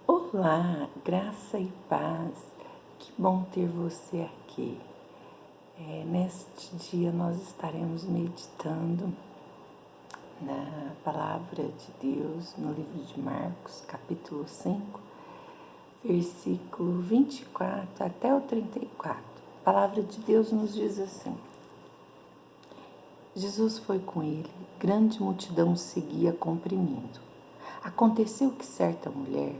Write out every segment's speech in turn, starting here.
Olá, graça e paz, que bom ter você aqui. Neste dia nós estaremos meditando na palavra de Deus no livro de Marcos, capítulo 5, versículo 24 até o 34. A palavra de Deus nos diz assim: Jesus foi com ele, grande multidão o seguia comprimindo. Aconteceu que certa mulher,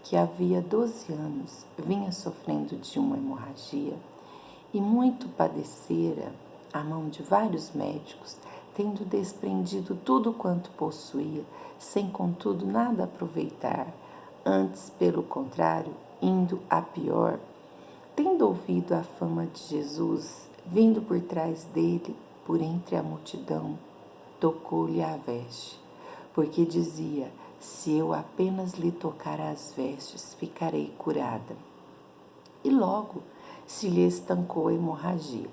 que havia 12 anos, vinha sofrendo de uma hemorragia e muito padecera à mão de vários médicos, tendo desprendido tudo quanto possuía, sem contudo nada aproveitar, antes, pelo contrário, indo a pior. Tendo ouvido a fama de Jesus, vindo por trás dele, por entre a multidão, tocou-lhe a veste, porque dizia: se eu apenas lhe tocar as vestes, ficarei curada. E logo se lhe estancou a hemorragia,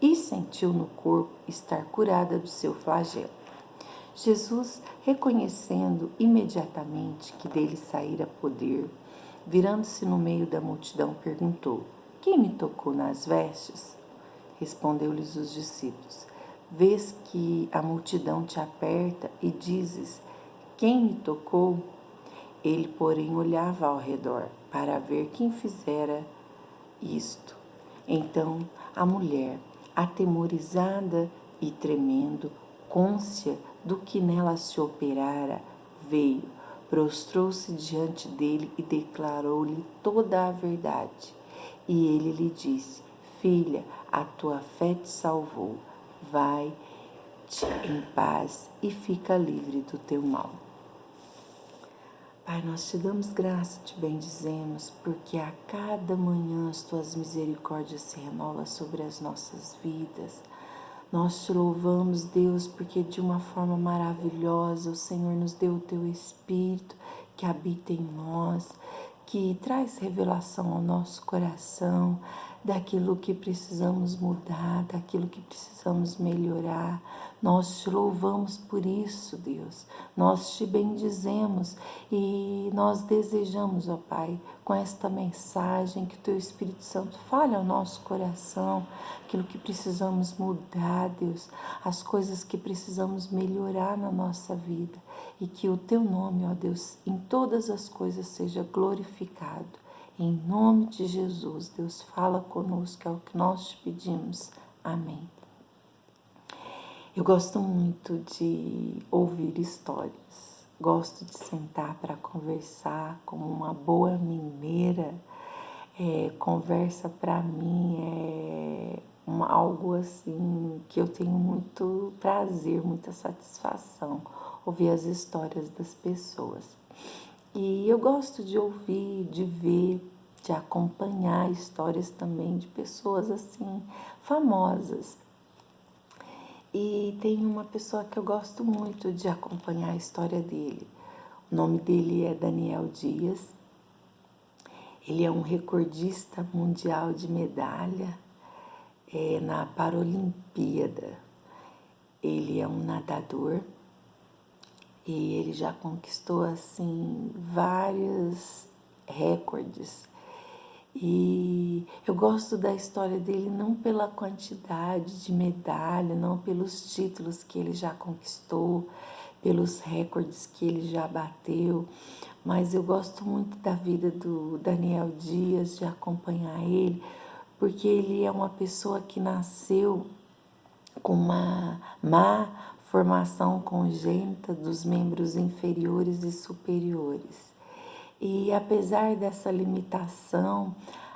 e sentiu no corpo estar curada do seu flagelo. Jesus, reconhecendo imediatamente que dele saíra poder, virando-se no meio da multidão, perguntou: quem me tocou nas vestes? Respondeu-lhes os discípulos: vês que a multidão te aperta e dizes: quem me tocou? Ele, porém, olhava ao redor para ver quem fizera isto. Então a mulher, atemorizada e tremendo, cônscia do que nela se operara, veio, prostrou-se diante dele e declarou-lhe toda a verdade. E ele lhe disse: filha, a tua fé te salvou. Vai-te em paz e fica livre do teu mal. Pai, nós te damos graça, te bendizemos, porque a cada manhã as tuas misericórdias se renovam sobre as nossas vidas. Nós te louvamos, Deus, porque de uma forma maravilhosa o Senhor nos deu o teu Espírito que habita em nós, que traz revelação ao nosso coração daquilo que precisamos mudar, daquilo que precisamos melhorar. Nós te louvamos por isso, Deus. Nós te bendizemos e nós desejamos, ó Pai, com esta mensagem que o teu Espírito Santo fale ao nosso coração, aquilo que precisamos mudar, Deus, as coisas que precisamos melhorar na nossa vida e que o teu nome, ó Deus, em todas as coisas seja glorificado. Em nome de Jesus, Deus, fala conosco, é o que nós te pedimos. Amém. Eu gosto muito de ouvir histórias, gosto de sentar para conversar como uma boa mineira. Conversa para mim é algo assim que eu tenho muito prazer, muita satisfação, ouvir as histórias das pessoas. E eu gosto de ouvir, de ver, de acompanhar histórias também de pessoas assim famosas. E tem uma pessoa que eu gosto muito de acompanhar a história dele. O nome dele é Daniel Dias. Ele é um recordista mundial de medalha na Paralimpíada. Ele é um nadador e ele já conquistou assim vários recordes. E eu gosto da história dele não pela quantidade de medalha, não pelos títulos que ele já conquistou, pelos recordes que ele já bateu, mas eu gosto muito da vida do Daniel Dias, de acompanhar ele, porque ele é uma pessoa que nasceu com uma má formação congênita dos membros inferiores e superiores. E apesar dessa limitação,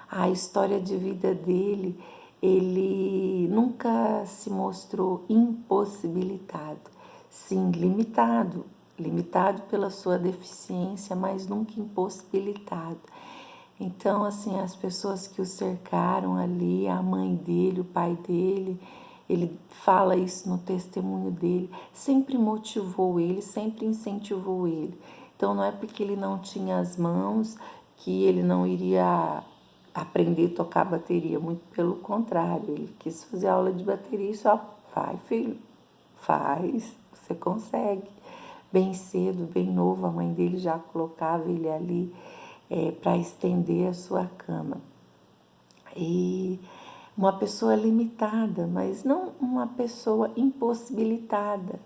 a história de vida dele, ele nunca se mostrou impossibilitado, sim, limitado pela sua deficiência, mas nunca impossibilitado. Então, assim, as pessoas que o cercaram ali, a mãe dele, o pai dele, ele fala isso no testemunho dele, sempre motivou ele, sempre incentivou ele. Então, não é porque ele não tinha as mãos que ele não iria aprender a tocar bateria, muito pelo contrário, ele quis fazer aula de bateria e só, vai filho, faz, você consegue. Bem cedo, bem novo, a mãe dele já colocava ele ali para estender a sua cama. E uma pessoa limitada, mas não uma pessoa impossibilitada.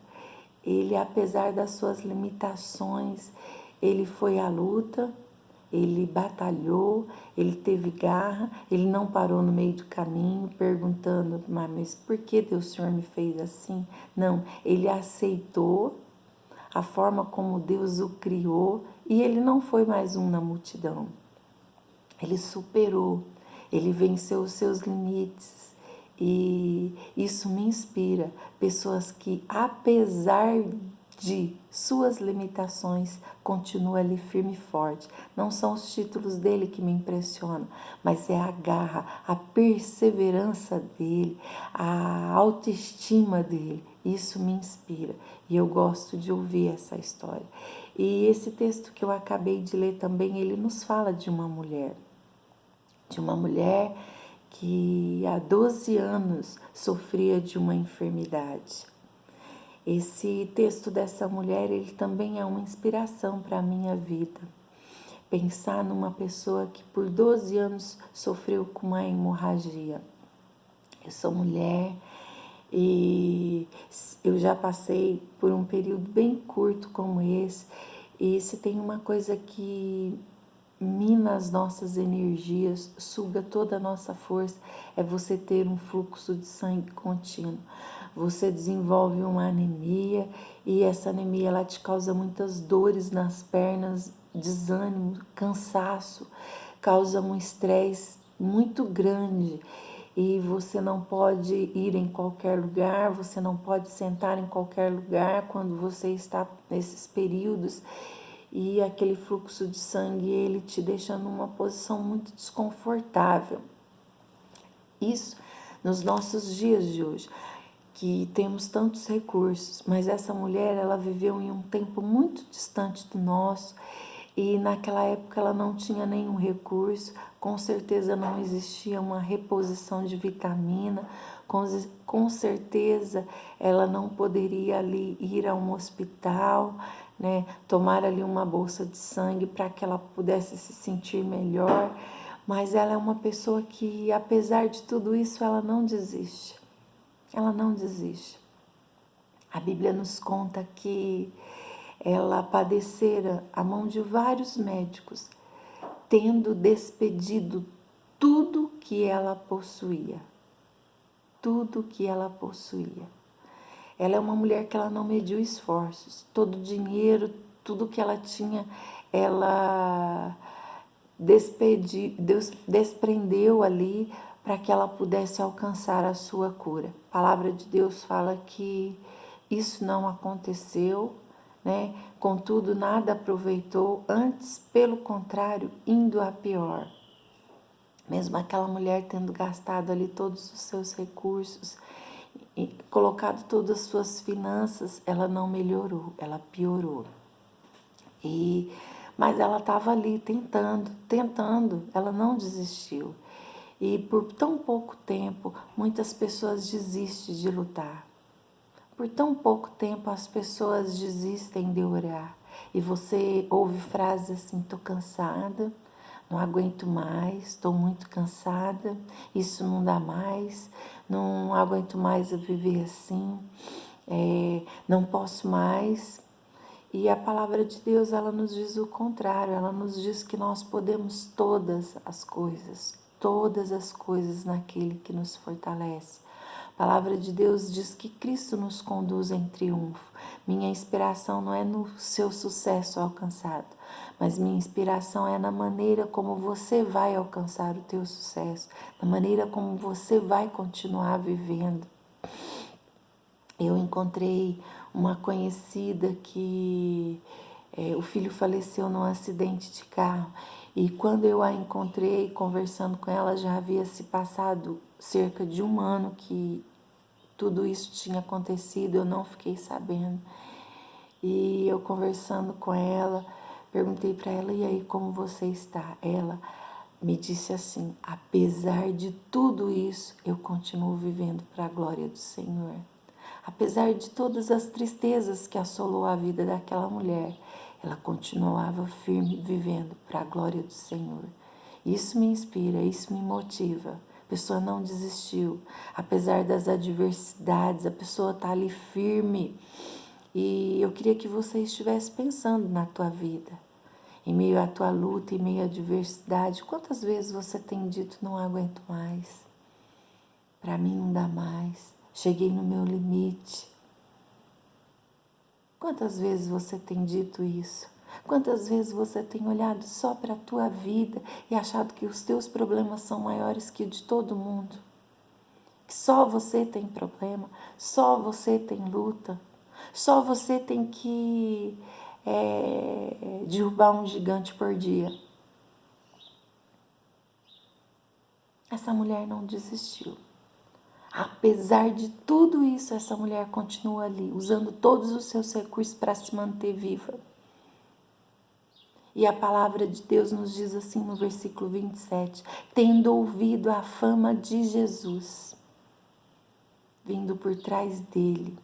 Ele, apesar das suas limitações, ele foi à luta, ele batalhou, ele teve garra, ele não parou no meio do caminho perguntando, mas por que Deus, o Senhor me fez assim? Não, ele aceitou a forma como Deus o criou e ele não foi mais um na multidão. Ele superou, ele venceu os seus limites e isso me inspira. Pessoas que, apesar de suas limitações, continuam ali firme e forte. Não são os títulos dele que me impressionam, mas é a garra, a perseverança dele, a autoestima dele. Isso me inspira e eu gosto de ouvir essa história. E esse texto que eu acabei de ler também, ele nos fala de uma mulher que há 12 anos sofria de uma enfermidade. Esse texto dessa mulher, ele também é uma inspiração para a minha vida. Pensar numa pessoa que por 12 anos sofreu com uma hemorragia. Eu sou mulher e eu já passei por um período bem curto como esse. E se tem uma coisa que mina as nossas energias, suga toda a nossa força, é você ter um fluxo de sangue contínuo. Você desenvolve uma anemia e essa anemia ela te causa muitas dores nas pernas, desânimo, cansaço, causa um estresse muito grande e você não pode ir em qualquer lugar, você não pode sentar em qualquer lugar quando você está nesses períodos e aquele fluxo de sangue ele te deixa numa posição muito desconfortável. Isso nos nossos dias de hoje, que temos tantos recursos, mas essa mulher ela viveu em um tempo muito distante do nosso e naquela época ela não tinha nenhum recurso, com certeza não existia uma reposição de vitamina, com certeza ela não poderia ali ir a um hospital, né, tomar ali uma bolsa de sangue para que ela pudesse se sentir melhor, mas ela é uma pessoa que, apesar de tudo isso, ela não desiste. Ela não desiste. A Bíblia nos conta que ela padecera a mão de vários médicos, tendo despedido tudo que ela possuía. Tudo que ela possuía. Ela é uma mulher que ela não mediu esforços. Todo o dinheiro, tudo que ela tinha, ela desprendeu ali para que ela pudesse alcançar a sua cura. A palavra de Deus fala que isso não aconteceu, né? Contudo, nada aproveitou, antes, pelo contrário, indo a pior. Mesmo aquela mulher tendo gastado ali todos os seus recursos, e colocado todas as suas finanças, ela não melhorou, ela piorou. Mas ela estava ali tentando, ela não desistiu. E por tão pouco tempo, muitas pessoas desistem de lutar. Por tão pouco tempo, as pessoas desistem de orar. E você ouve frases assim, estou cansada, não aguento mais, estou muito cansada, isso não dá mais, não aguento mais viver assim, não posso mais. E a palavra de Deus, ela nos diz o contrário, ela nos diz que nós podemos todas as coisas naquele que nos fortalece. A palavra de Deus diz que Cristo nos conduz em triunfo. Minha inspiração não é no seu sucesso alcançado, mas minha inspiração é na maneira como você vai alcançar o teu sucesso, na maneira como você vai continuar vivendo. Eu encontrei uma conhecida que o filho faleceu num acidente de carro e quando eu a encontrei conversando com ela já havia se passado cerca de 1 ano que tudo isso tinha acontecido, eu não fiquei sabendo. E eu conversando com ela, perguntei para ela, e aí, como você está? Ela me disse assim, apesar de tudo isso, eu continuo vivendo para a glória do Senhor. Apesar de todas as tristezas que assolou a vida daquela mulher, ela continuava firme, vivendo para a glória do Senhor. Isso me inspira, isso me motiva. A pessoa não desistiu, apesar das adversidades, a pessoa está ali firme. E eu queria que você estivesse pensando na tua vida, em meio à tua luta, em meio à adversidade. Quantas vezes você tem dito, não aguento mais, para mim não dá mais, cheguei no meu limite. Quantas vezes você tem dito isso? Quantas vezes você tem olhado só para a tua vida e achado que os teus problemas são maiores que o de todo mundo? Que só você tem problema, só você tem luta, só você tem que derrubar um gigante por dia. Essa mulher não desistiu. Apesar de tudo isso, essa mulher continua ali, usando todos os seus recursos para se manter viva. E a palavra de Deus nos diz assim no versículo 27, tendo ouvido a fama de Jesus, vindo por trás dele,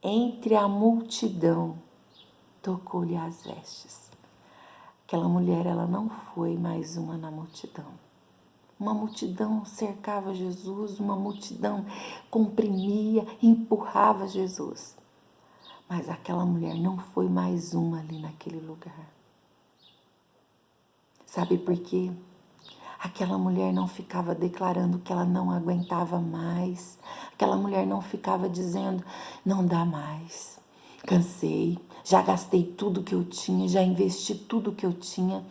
entre a multidão, tocou-lhe as vestes. Aquela mulher, ela não foi mais uma na multidão. Uma multidão cercava Jesus, uma multidão comprimia, empurrava Jesus. Mas aquela mulher não foi mais uma ali naquele lugar. Sabe por quê? Aquela mulher não ficava declarando que ela não aguentava mais. Aquela mulher não ficava dizendo, não dá mais. Cansei, já gastei tudo que eu tinha, já investi tudo que eu tinha.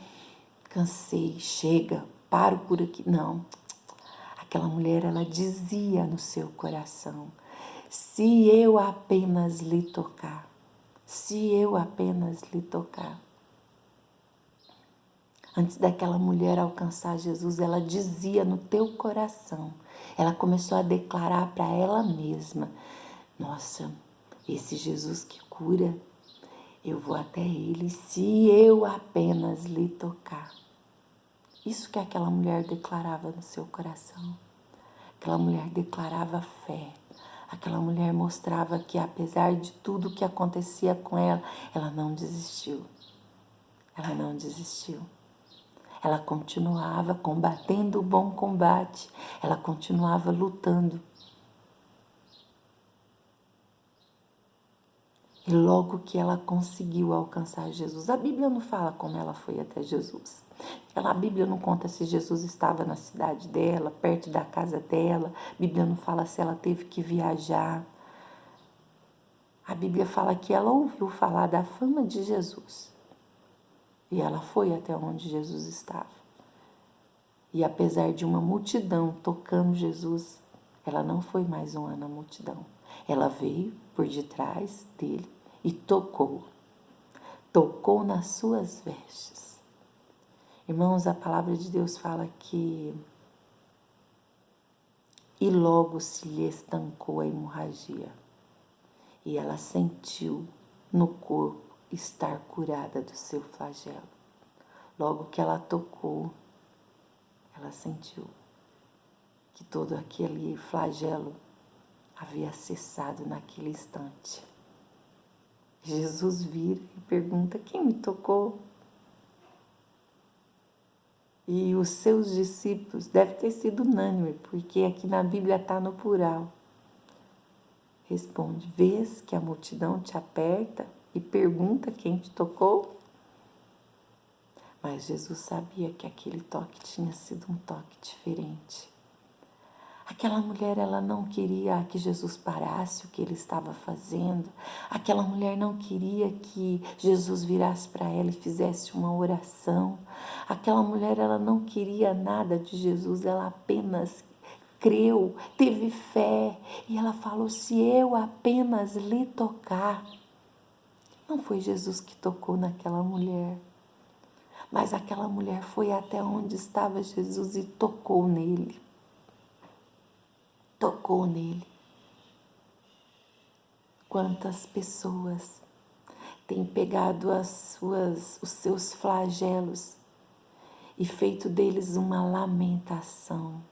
Cansei, chega, paro por aqui. Não. Aquela mulher, ela dizia no seu coração, se eu apenas lhe tocar, se eu apenas lhe tocar. Antes daquela mulher alcançar Jesus, ela dizia no teu coração, ela começou a declarar para ela mesma, nossa, esse Jesus que cura, eu vou até ele se eu apenas lhe tocar. Isso que aquela mulher declarava no seu coração. Aquela mulher declarava fé. Aquela mulher mostrava que apesar de tudo que acontecia com ela, ela não desistiu. Ela não desistiu. Ela continuava combatendo o bom combate. Ela continuava lutando. E logo que ela conseguiu alcançar Jesus, a Bíblia não fala como ela foi até Jesus. A Bíblia não conta se Jesus estava na cidade dela, perto da casa dela. A Bíblia não fala se ela teve que viajar. A Bíblia fala que ela ouviu falar da fama de Jesus. E ela foi até onde Jesus estava. E apesar de uma multidão tocando Jesus, ela não foi mais uma na multidão. Ela veio por detrás dele e tocou. Tocou nas suas vestes. Irmãos, a palavra de Deus fala que e logo se lhe estancou a hemorragia. E ela sentiu no corpo estar curada do seu flagelo. Logo que ela tocou, ela sentiu que todo aquele flagelo havia cessado naquele instante. Jesus vira e pergunta, quem me tocou? E os seus discípulos, deve ter sido unânime, porque aqui na Bíblia está no plural. Responde, vês que a multidão te aperta e pergunta quem te tocou? Mas Jesus sabia que aquele toque tinha sido um toque diferente. Aquela mulher, ela não queria que Jesus parasse o que ele estava fazendo. Aquela mulher não queria que Jesus virasse para ela e fizesse uma oração. Aquela mulher, ela não queria nada de Jesus, ela apenas creu, teve fé. E ela falou, se eu apenas lhe tocar. Não foi Jesus que tocou naquela mulher. Mas aquela mulher foi até onde estava Jesus e tocou nele. Tocou nele. Quantas pessoas têm pegado os seus flagelos e feito deles uma lamentação.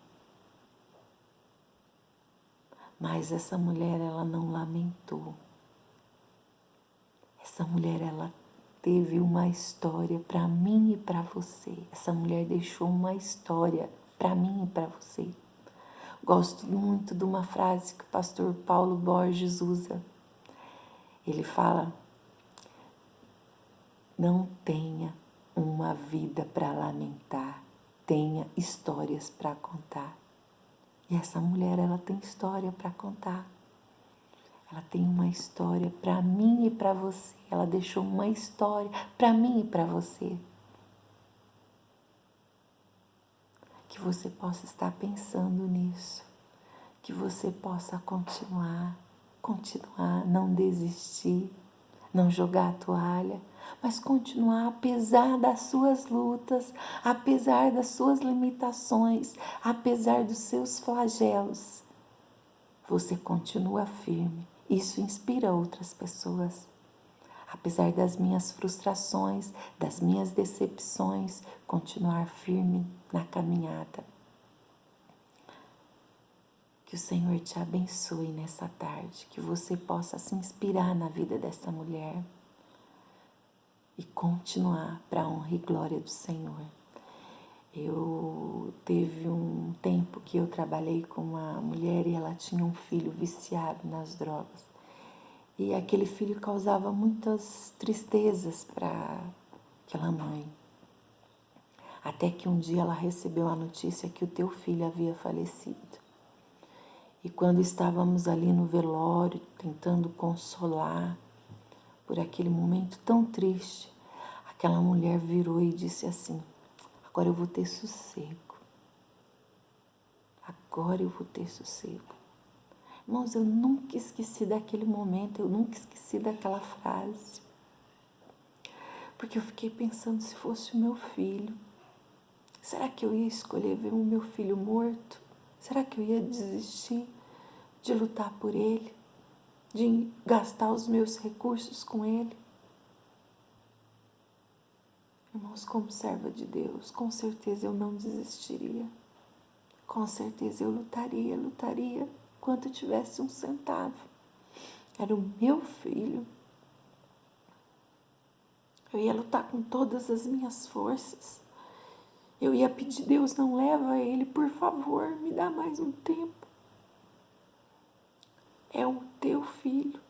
Mas essa mulher, ela não lamentou. Essa mulher, ela teve uma história para mim e para você. Essa mulher deixou uma história para mim e para você. Gosto muito de uma frase que o pastor Paulo Borges usa. Ele fala: não tenha uma vida para lamentar, tenha histórias para contar. E essa mulher, ela tem história para contar. Ela tem uma história para mim e para você. Ela deixou uma história para mim e para você. Que você possa estar pensando nisso. Que você possa continuar, não desistir, não jogar a toalha, mas continuar apesar das suas lutas, apesar das suas limitações, apesar dos seus flagelos. Você continua firme. Isso inspira outras pessoas. Apesar das minhas frustrações, das minhas decepções, continuar firme na caminhada. Que o Senhor te abençoe nessa tarde, que você possa se inspirar na vida dessa mulher e continuar para a honra e glória do Senhor. Eu teve um tempo que eu trabalhei com uma mulher e ela tinha um filho viciado nas drogas. E aquele filho causava muitas tristezas para aquela mãe. Até que um dia ela recebeu a notícia que o teu filho havia falecido. E quando estávamos ali no velório, tentando consolar por aquele momento tão triste, aquela mulher virou e disse assim: agora eu vou ter sossego. Agora eu vou ter sossego. Irmãos, eu nunca esqueci daquele momento, eu nunca esqueci daquela frase. Porque eu fiquei pensando, se fosse o meu filho, será que eu ia escolher ver o meu filho morto? Será que eu ia desistir de lutar por ele? De gastar os meus recursos com ele? Irmãos, como serva de Deus, com certeza eu não desistiria. Com certeza eu lutaria enquanto eu tivesse um centavo. Era o meu filho. Eu ia lutar com todas as minhas forças. Eu ia pedir: Deus, não leva ele, por favor, me dá mais um tempo. É o teu filho.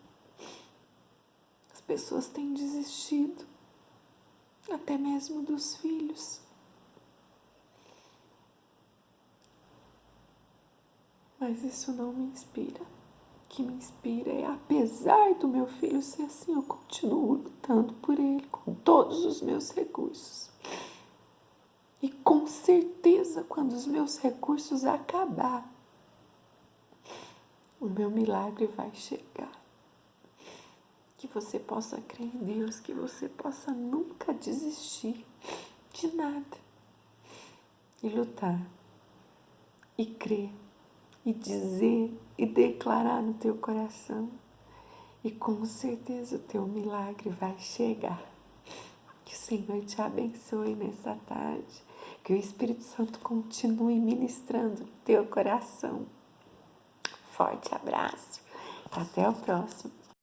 As pessoas têm desistido, até mesmo dos filhos. Mas isso não me inspira. O que me inspira é, apesar do meu filho ser assim, eu continuo lutando por ele com todos os meus recursos. E com certeza, quando os meus recursos acabar, o meu milagre vai chegar. Que você possa crer em Deus, que você possa nunca desistir de nada. E lutar, e crer, e dizer, e declarar no teu coração. E com certeza o teu milagre vai chegar. Que o Senhor te abençoe nessa tarde. Que o Espírito Santo continue ministrando no teu coração. Forte abraço. Até o próximo.